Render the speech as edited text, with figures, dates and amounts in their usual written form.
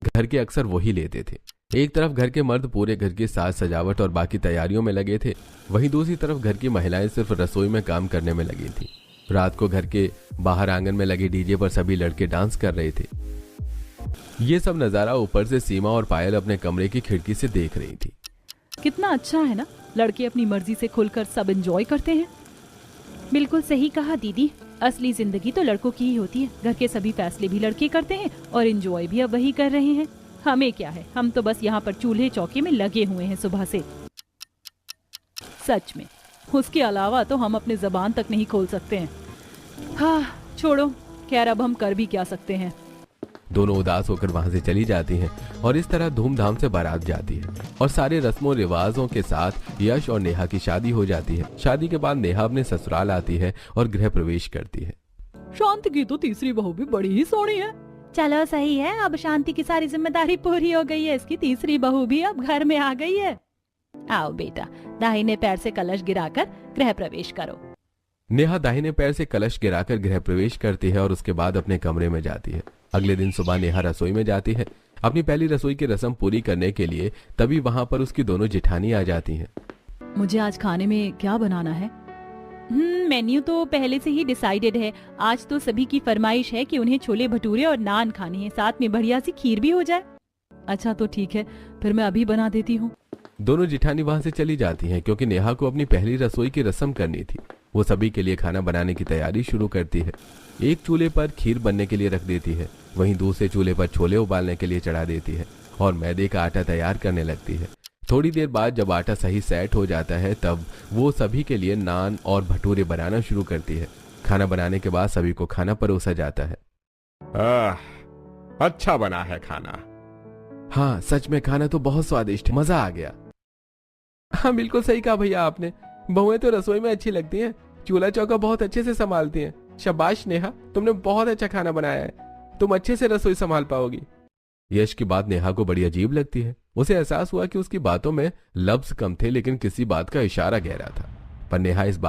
घर के अक्सर वही लेते थे। एक तरफ घर के मर्द पूरे घर की साज सजावट और बाकी तैयारियों में लगे थे, वहीं दूसरी तरफ घर की महिलाएं सिर्फ रसोई में काम करने में लगी थी। रात को घर के बाहर आंगन में लगे डीजे पर सभी लड़के डांस कर रहे थे। ये सब नजारा ऊपर से सीमा और पायल अपने कमरे की खिड़की से देख रही थी। कितना अच्छा है ना, लड़के अपनी मर्जी से खुलकर सब एंजॉय करते हैं। बिल्कुल सही कहा दीदी, असली जिंदगी तो लड़कों की ही होती है। घर के सभी फैसले भी लड़के करते हैं और एंजॉय भी अब वही कर रहे हैं। हमें क्या है, हम तो बस यहाँ पर चूल्हे चौके में लगे हुए हैं सुबह से। सच में, उसके अलावा तो हम अपने जबान तक नहीं खोल सकते हैं। हाँ छोड़ो, खैर अब हम कर भी क्या सकते हैं। दोनों उदास होकर वहां से चली जाती हैं और इस तरह धूमधाम से बारात जाती है और सारे रस्मों रिवाजों के साथ यश और नेहा की शादी हो जाती है। शादी के बाद नेहा अपने ससुराल आती है और गृह प्रवेश करती है। शांति की तो तीसरी बहू भी बड़ी ही सोहनी है। चलो सही है, अब शांति की सारी जिम्मेदारी पूरी हो गई है। इसकी तीसरी बहू भी अब घर में आ गई है। आओ बेटा, दाहिने पैर से कलश गिराकर गृह प्रवेश करो। नेहा दाहिने पैर से कलश गिराकर गृह प्रवेश करती है और उसके बाद अपने कमरे में जाती है। अगले दिन सुबह नेहा रसोई में जाती है अपनी पहली रसोई की रस्म पूरी करने के लिए। तभी वहां पर उसकी दोनों जेठानी आ जाती हैं। मुझे आज खाने में क्या बनाना है? मेन्यू तो पहले से ही डिसाइडेड है। आज तो सभी की फरमाइश है कि उन्हें छोले भटूरे और नान खाने हैं, साथ में बढ़िया सी खीर भी हो जाए। अच्छा तो ठीक है, फिर मैं अभी बना देती हूँ। दोनों जेठानी वहां से चली जाती हैं क्योंकि नेहा को अपनी पहली रसोई की रस्म करनी थी। वो सभी के लिए खाना बनाने की तैयारी शुरू करती है। एक चूल्हे पर खीर बनने के लिए रख देती है, वहीं दूसरे चूल्हे पर छोले उबालने के लिए चढ़ा देती है और मैदे का आटा तैयार करने लगती है। थोड़ी देर बाद जब आटा सही सेट हो जाता है तब वो सभी के लिए नान और भटूरे बनाना शुरू करती है। खाना बनाने के बाद सभी को खाना परोसा जाता है। अच्छा बना है खाना। हाँ सच में खाना तो बहुत स्वादिष्ट है, मजा आ गया। हाँ बिल्कुल सही कहा भैया आपने, बहुएं तो रसोई में अच्छी लगती हैं, चूल्हा चौका बहुत अच्छे से संभालती हैं। शाबाश नेहा, तुमने बहुत अच्छा खाना बनाया है, तुम अच्छे से रसोई संभाल पाओगी। यश की बात नेहा को बड़ी अजीब लगती है। उसे एहसास हुआ कि उसकी बातों में लफ्ज कम थे लेकिन किसी बात का इशारा गहरा था। पर नेहा इस बात